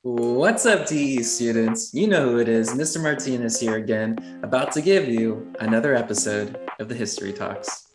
What's up, TE students? You know who it is. Mr. Martinez here again, about to give you another episode of the History Talks.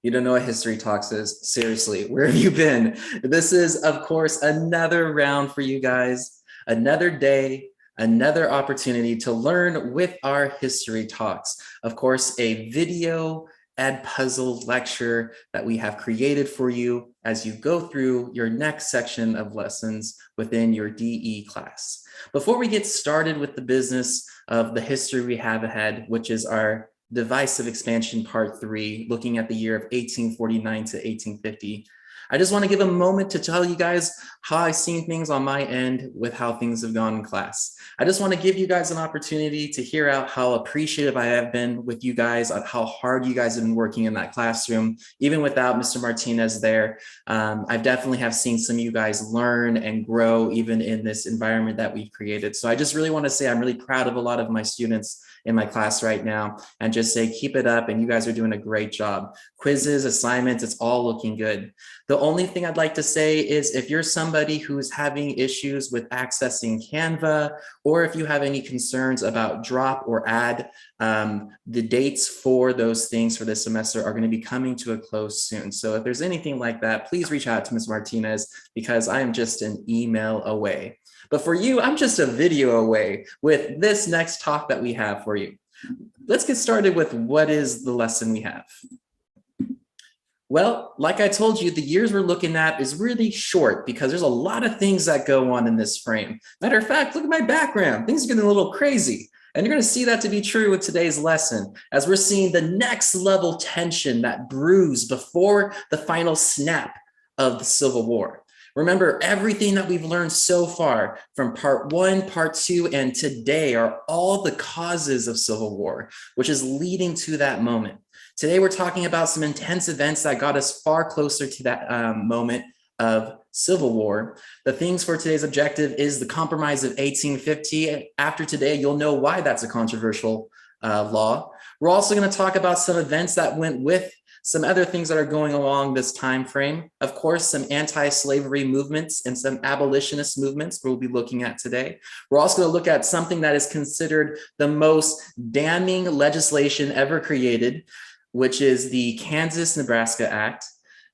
You don't know what History Talks is? Seriously, where have you been? This is, of course, another round for you guys, another day, another opportunity to learn with our History Talks. Of course, a video and puzzle lecture that we have created for you as you go through your next section of lessons within your DE class. Before we get started with the business of the history we have ahead, which is our Divisive Expansion Part 3, looking at the year of 1849 to 1850. I just want to give a moment to tell you guys how I've seen things on my end with how things have gone in class. I just want to give you guys an opportunity to hear out how appreciative I have been with you guys, on how hard you guys have been working in that classroom, even without Mr. Martinez there. I definitely have seen some of you guys learn and grow even in this environment that we've created. So I just really want to say I'm really proud of a lot of my students in my class right now and just say keep it up, and you guys are doing a great job. Quizzes, assignments, it's all looking good. The only thing I'd like to say is if you're somebody who's having issues with accessing Canva, or if you have any concerns about drop or add, the dates for those things for this semester are going to be coming to a close soon. So if there's anything like that, please reach out to Ms. Martinez, because I am just an email away. But for you, I'm just a video away with this next talk that we have for you. Let's get started with what is the lesson we have. Well, like I told you, the years we're looking at is really short because there's a lot of things that go on in this frame. Matter of fact, look at my background. Things are getting a little crazy. And you're going to see that to be true with today's lesson, as we're seeing the next level tension that brews before the final snap of the Civil War. Remember, everything that we've learned so far from part 1, part 2, and today are all the causes of civil war, which is leading to that moment. Today, we're talking about some intense events that got us far closer to that moment of civil war. The things for today's objective is the Compromise of 1850. After today, you'll know why that's a controversial law. We're also going to talk about some events that went with some other things that are going along this time frame. Of course, some anti-slavery movements and some abolitionist movements we'll be looking at today. We're also going to look at something that is considered the most damning legislation ever created, which is the Kansas-Nebraska Act,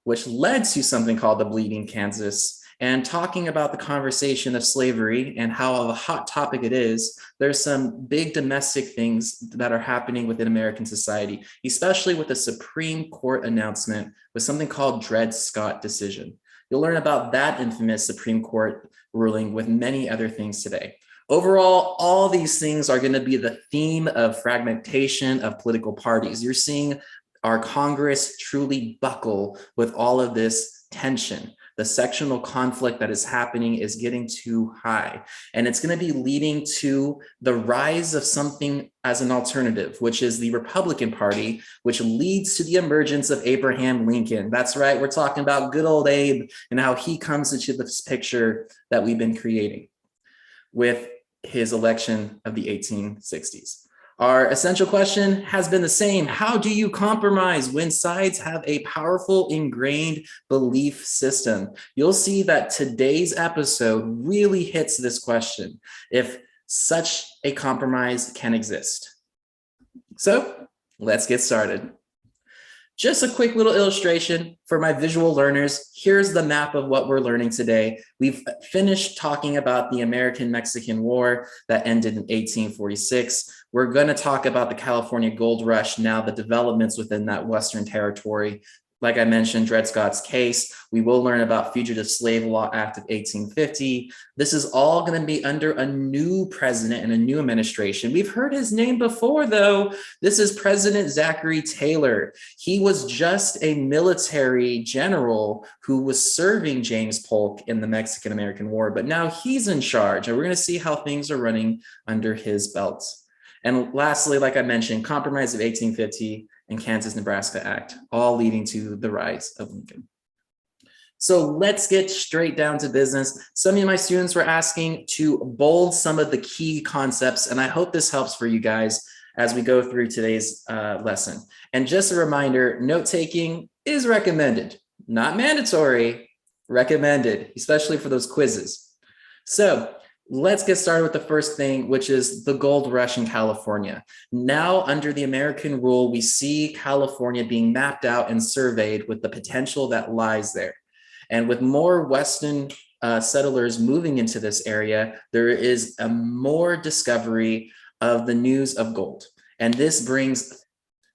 which led to something called the Bleeding Kansas. And talking about the conversation of slavery and how of a hot topic it is, there's some big domestic things that are happening within American society, especially with the Supreme Court announcement with something called Dred Scott decision. You'll learn about that infamous Supreme Court ruling with many other things today. Overall, all these things are going to be the theme of fragmentation of political parties. You're seeing our Congress truly buckle with all of this tension. The sectional conflict that is happening is getting too high, and it's going to be leading to the rise of something as an alternative, which is the Republican Party, which leads to the emergence of Abraham Lincoln. That's right, we're talking about good old Abe and how he comes into this picture that we've been creating with his election of the 1860s. Our essential question has been the same. How do you compromise when sides have a powerful ingrained belief system? You'll see that today's episode really hits this question, if such a compromise can exist. So let's get started. Just a quick little illustration for my visual learners. Here's the map of what we're learning today. We've finished talking about the American-Mexican War that ended in 1846. We're going to talk about the California Gold Rush, now the developments within that Western territory. Like I mentioned, Dred Scott's case. We will learn about Fugitive Slave Law Act of 1850. This is all going to be under a new president and a new administration. We've heard his name before, though. This is President Zachary Taylor. He was just a military general who was serving James Polk in the Mexican-American War, but now he's in charge, and we're going to see how things are running under his belt. And lastly, like I mentioned, Compromise of 1850 and Kansas-Nebraska Act, all leading to the rise of Lincoln. So let's get straight down to business. Some of my students were asking to bold some of the key concepts, and I hope this helps for you guys as we go through today's lesson. And just a reminder, note-taking is recommended, not mandatory, recommended, especially for those quizzes. So let's get started with the first thing, which is the gold rush in California. Now, under the American rule, we see California being mapped out and surveyed with the potential that lies there. And with more Western settlers moving into this area, there is a more discovery of the news of gold. And this brings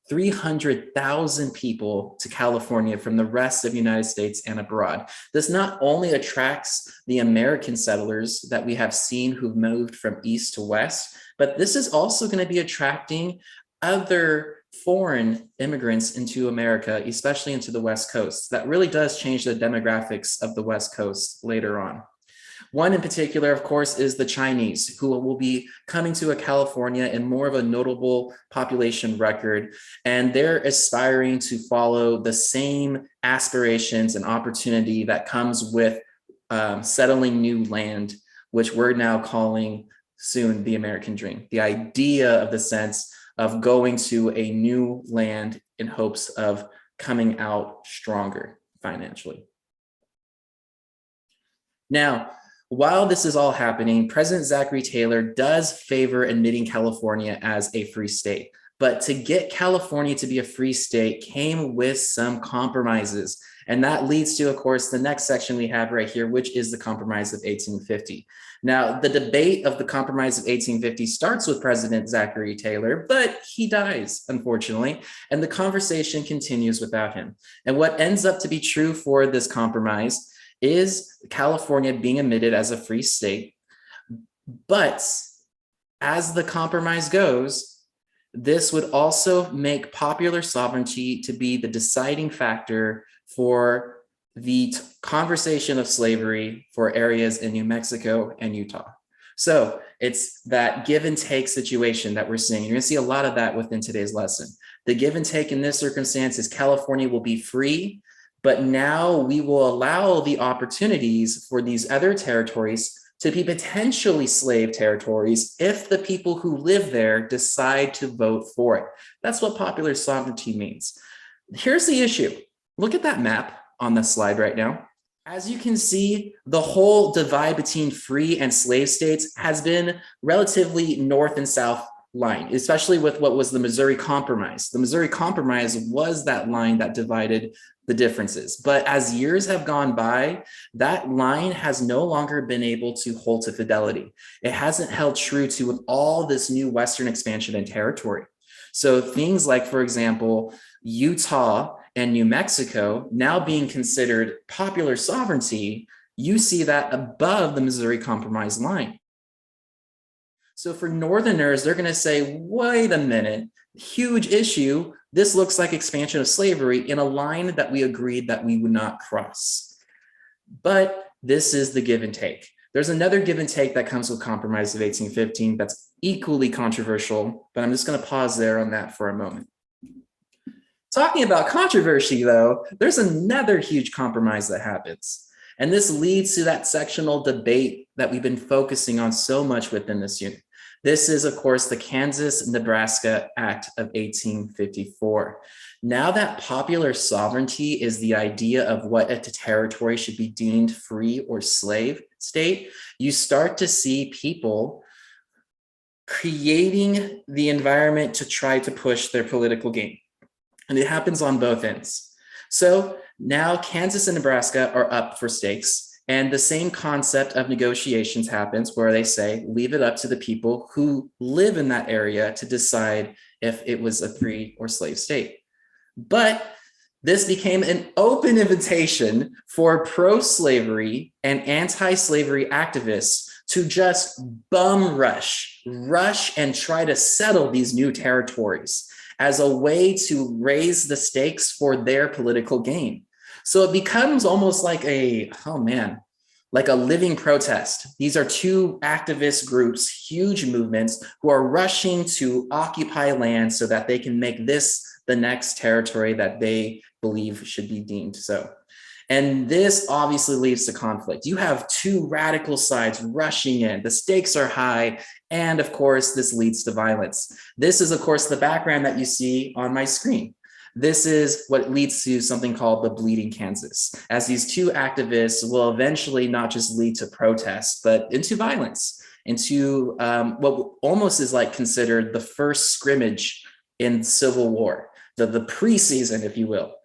300,000 people to California from the rest of the United States and abroad. This not only attracts the American settlers that we have seen who've moved from east to west, but this is also going to be attracting other foreign immigrants into America, especially into the West Coast. That really does change the demographics of the West Coast later on. One in particular, of course, is the Chinese, who will be coming to California in more of a notable population record, and they're aspiring to follow the same aspirations and opportunity that comes with settling new land, which we're now calling soon the American dream. The idea of the sense of going to a new land in hopes of coming out stronger financially. Now, while this is all happening, President Zachary Taylor does favor admitting California as a free state. But to get California to be a free state came with some compromises. And that leads to, of course, the next section we have right here, which is the Compromise of 1850. Now, the debate of the Compromise of 1850 starts with President Zachary Taylor, but he dies, unfortunately, and the conversation continues without him. And what ends up to be true for this compromise is California being admitted as a free state. But as the compromise goes, this would also make popular sovereignty to be the deciding factor for the conversation of slavery for areas in New Mexico and Utah. So it's that give and take situation that we're seeing. You're going to see a lot of that within today's lesson. The give and take in this circumstance is California will be free, but now we will allow the opportunities for these other territories to be potentially slave territories if the people who live there decide to vote for it. That's what popular sovereignty means. Here's the issue. Look at that map on the slide right now. As you can see, the whole divide between free and slave states has been relatively north and south line, especially with what was the Missouri Compromise. The Missouri Compromise was that line that divided the differences. But as years have gone by, that line has no longer been able to hold to fidelity. It hasn't held true to with all this new Western expansion and territory. So things like, for example, Utah and New Mexico now being considered popular sovereignty, you see that above the Missouri Compromise line. So for Northerners, they're going to say, wait a minute, huge issue. This looks like expansion of slavery in a line that we agreed that we would not cross. But this is the give and take. There's another give and take that comes with Compromise of 1815 that's equally controversial, but I'm just going to pause there on that for a moment. Talking about controversy, though, there's another huge compromise that happens. And this leads to that sectional debate that we've been focusing on so much within this unit. This is, of course, the Kansas-Nebraska Act of 1854. Now that popular sovereignty is the idea of what a territory should be deemed free or slave state, you start to see people creating the environment to try to push their political game. And it happens on both ends. So now Kansas and Nebraska are up for stakes. And the same concept of negotiations happens where they say, leave it up to the people who live in that area to decide if it was a free or slave state. But This became an open invitation for pro-slavery and anti-slavery activists to just bum rush and try to settle these new territories as a way to raise the stakes for their political gain. So it becomes almost like like a living protest. These are two activist groups, huge movements, who are rushing to occupy land so that they can make this the next territory that they believe should be deemed so. And this obviously leads to conflict. You have two radical sides rushing in. The stakes are high. And of course, this leads to violence. This is, of course, the background that you see on my screen. This is what leads to something called the Bleeding Kansas, as these two activists will eventually not just lead to protests, but into violence, into what almost is like considered the first scrimmage in Civil War, the pre-season, if you will.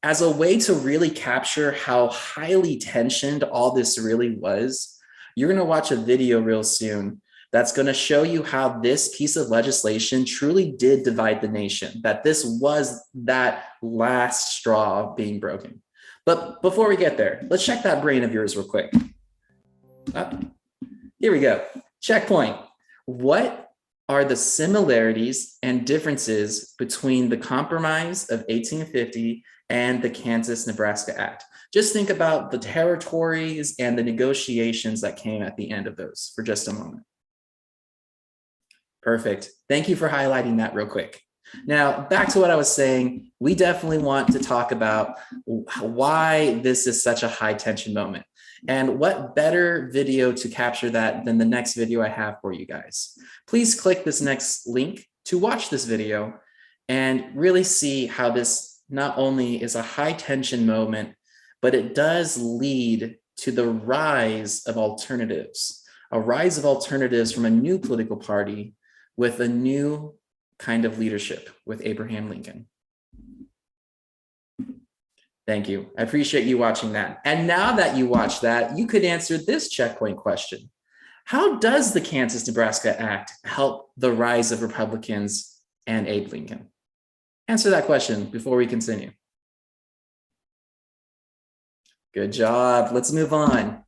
As a way to really capture how highly tensioned all this really was, you're going to watch a video real soon that's going to show you how this piece of legislation truly did divide the nation, that this was that last straw being broken. But before we get there, let's check that brain of yours real quick. Here we go. Checkpoint. What are the similarities and differences between the Compromise of 1850 and the Kansas-Nebraska Act? Just think about the territories and the negotiations that came at the end of those for just a moment. Perfect. Thank you for highlighting that real quick. Now, back to what I was saying, we definitely want to talk about why this is such a high tension moment. And what better video to capture that than the next video I have for you guys. Please click this next link to watch this video and really see how this not only is a high tension moment, but it does lead to the rise of alternatives, a rise of alternatives from a new political party with a new kind of leadership with Abraham Lincoln. Thank you. I appreciate you watching that. And now that you watch that, you could answer this checkpoint question. How does the Kansas-Nebraska Act help the rise of Republicans and Abe Lincoln? Answer that question before we continue. Good job. Let's move on.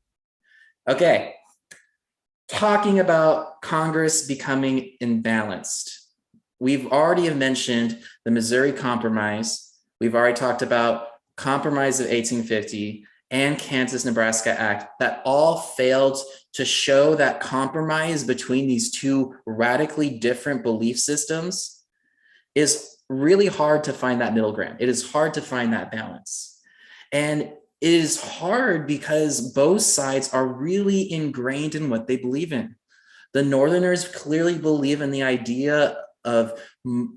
Okay. Talking about Congress becoming imbalanced. We've already mentioned the Missouri Compromise. We've already talked about Compromise of 1850 and Kansas-Nebraska Act that all failed to show that compromise between these two radically different belief systems is really hard to find that middle ground. It is hard to find that balance. And it is hard because both sides are really ingrained in what they believe in. The Northerners clearly believe in the idea of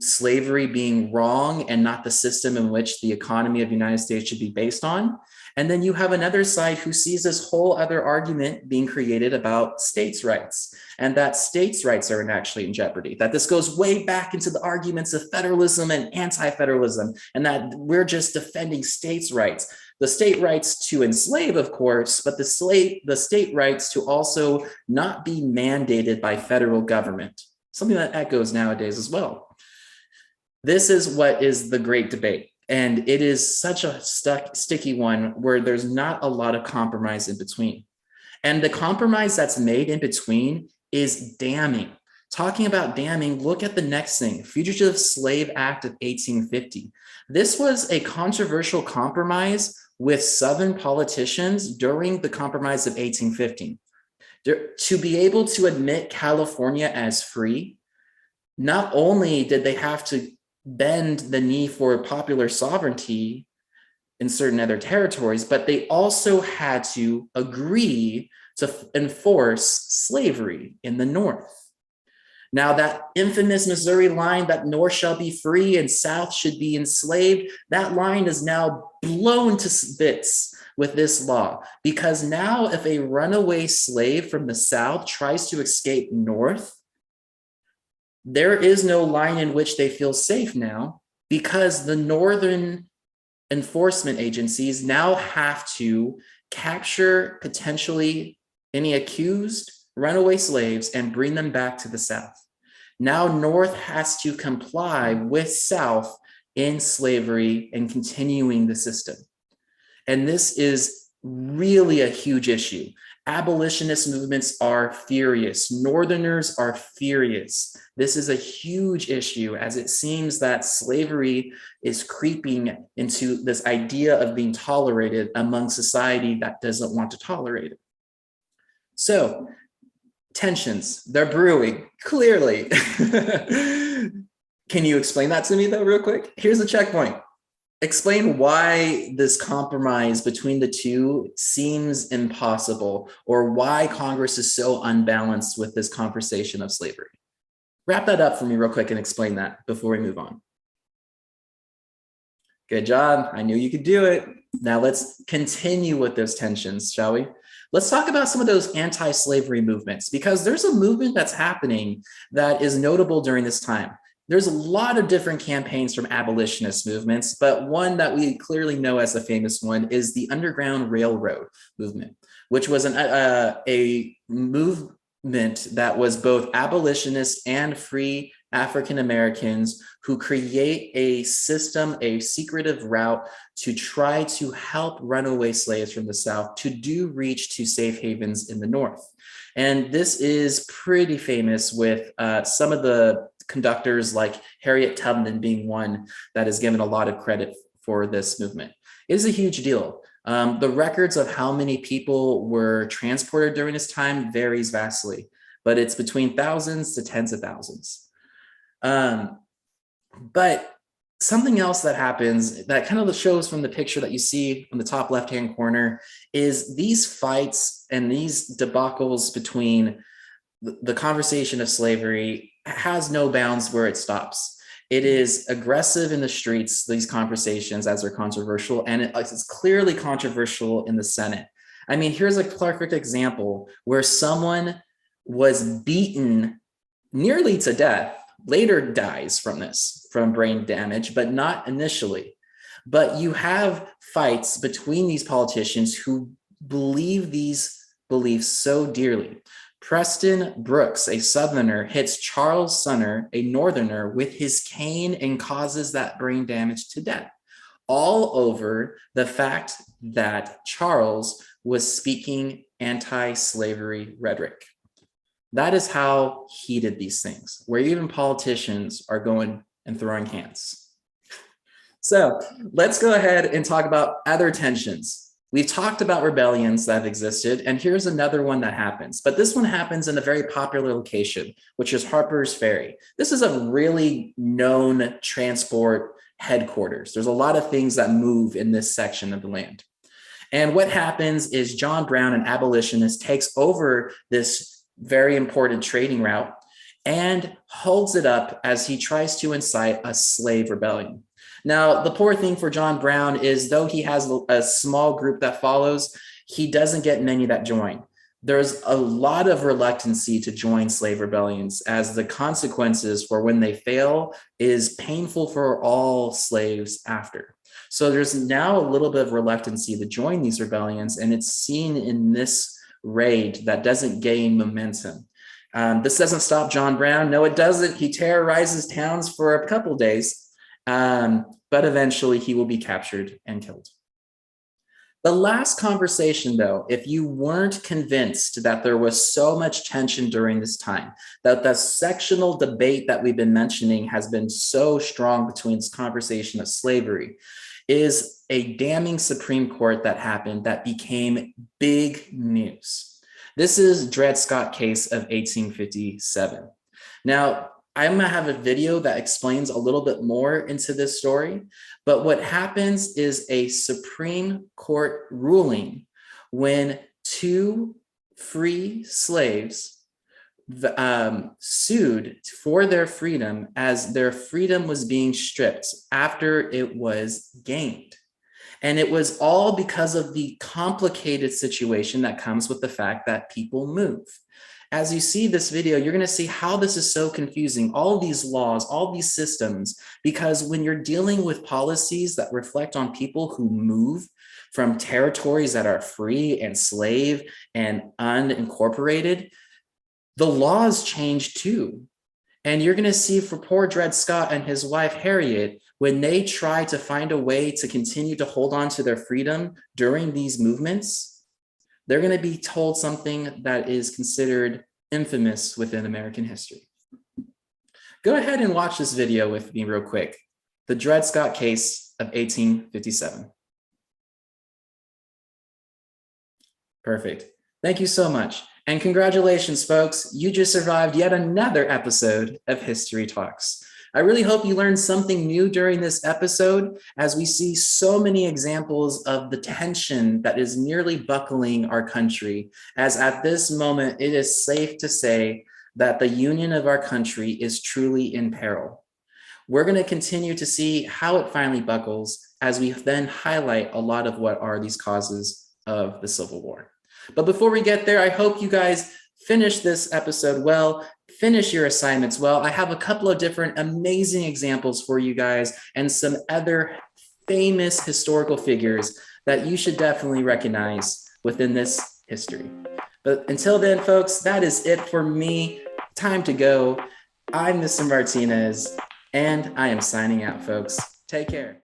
slavery being wrong and not the system in which the economy of the United States should be based on. And then you have another side who sees this whole other argument being created about states' rights, and that states' rights are actually in jeopardy, that this goes way back into the arguments of federalism and anti-federalism, and that we're just defending states' rights. The state rights to enslave, of course, but the state rights to also not be mandated by federal government. Something that echoes nowadays as well. This is what is the great debate. And it is such a sticky one where there's not a lot of compromise in between. And the compromise that's made in between is damning. Talking about damning, look at the next thing, Fugitive Slave Act of 1850. This was a controversial compromise with Southern politicians during the Compromise of 1850. To be able to admit California as free, not only did they have to bend the knee for popular sovereignty in certain other territories, but they also had to agree to enforce slavery in the North. Now, that infamous Missouri line that North shall be free and South should be enslaved, that line is now blown to bits with this law, because now if a runaway slave from the South tries to escape North, there is no line in which they feel safe now, because the Northern enforcement agencies now have to capture potentially any accused runaway slaves and bring them back to the South. Now North has to comply with South in slavery and continuing the system. And this is really a huge issue. Abolitionist movements are furious. Northerners are furious. This is a huge issue, as it seems that slavery is creeping into this idea of being tolerated among society that doesn't want to tolerate it. So, tensions, they're brewing, clearly. Can you explain that to me, though, real quick? Here's the checkpoint. Explain why this compromise between the two seems impossible, or why Congress is so unbalanced with this conversation of slavery. Wrap that up for me real quick and explain that before we move on. Good job. I knew you could do it. Now let's continue with those tensions, shall we? Let's talk about some of those anti-slavery movements, because there's a movement that's happening that is notable during this time. There's a lot of different campaigns from abolitionist movements, but one that we clearly know as a famous one is the Underground Railroad movement, which was a movement that was both abolitionist and free African Americans who create a system, a secretive route to try to help runaway slaves from the South to reach to safe havens in the North. And this is pretty famous, with some of the conductors like Harriet Tubman being one that is given a lot of credit for this movement. It is a huge deal. The records of how many people were transported during this time varies vastly, but it's between thousands to tens of thousands. But something else that happens that kind of shows from the picture that you see in the top left-hand corner is these fights and these debacles between the conversation of slavery has no bounds where it stops. It is aggressive in the streets, these conversations, as they're controversial, and it's clearly controversial in the Senate. I mean, here's a perfect example where someone was beaten nearly to death, later dies from brain damage, but not initially. But you have fights between these politicians who believe these beliefs so dearly. Preston Brooks, a Southerner, hits Charles Sumner, a Northerner, with his cane and causes that brain damage to death, all over the fact that Charles was speaking anti-slavery rhetoric. That is how heated these things, where even politicians are going and throwing hands. So let's go ahead and talk about other tensions. We've talked about rebellions that have existed, and here's another one that happens. But this one happens in a very popular location, which is Harper's Ferry. This is a really known transport headquarters. There's a lot of things that move in this section of the land. And what happens is John Brown, an abolitionist, takes over this very important trading route and holds it up as he tries to incite a slave rebellion. Now, the poor thing for John Brown is, though he has a small group that follows, he doesn't get many that join. There's a lot of reluctancy to join slave rebellions, as the consequences for when they fail is painful for all slaves after. So there's now a little bit of reluctancy to join these rebellions, and it's seen in this raid that doesn't gain momentum. This doesn't stop John Brown. No, it doesn't. He terrorizes towns for a couple days. But eventually he will be captured and killed. The last conversation, though, if you weren't convinced that there was so much tension during this time, that the sectional debate that we've been mentioning has been so strong between this conversation of slavery, is a damning Supreme Court that happened that became big news. This is Dred Scott case of 1857. Now, I'm gonna have a video that explains a little bit more into this story, but what happens is a Supreme Court ruling when two free slaves sued for their freedom, as their freedom was being stripped after it was gained. And it was all because of the complicated situation that comes with the fact that people move. As you see this video, you're going to see how this is so confusing, all these laws, all these systems, because when you're dealing with policies that reflect on people who move from territories that are free and slave and unincorporated, the laws change too. And you're going to see for poor Dred Scott and his wife, Harriet, when they try to find a way to continue to hold on to their freedom during these movements, they're going to be told something that is considered infamous within American history. Go ahead and watch this video with me real quick. The Dred Scott case of 1857. Perfect. Thank you so much. And congratulations, folks. You just survived yet another episode of History Talks. I really hope you learned something new during this episode, as we see so many examples of the tension that is nearly buckling our country, as at this moment, it is safe to say that the union of our country is truly in peril. We're going to continue to see how it finally buckles as we then highlight a lot of what are these causes of the Civil War. But before we get there, I hope you guys finish this episode well, finish your assignments well. I have a couple of different amazing examples for you guys and some other famous historical figures that you should definitely recognize within this history. But until then, folks, that is it for me. Time to go. I'm Mr. Martinez, and I am signing out, folks. Take care.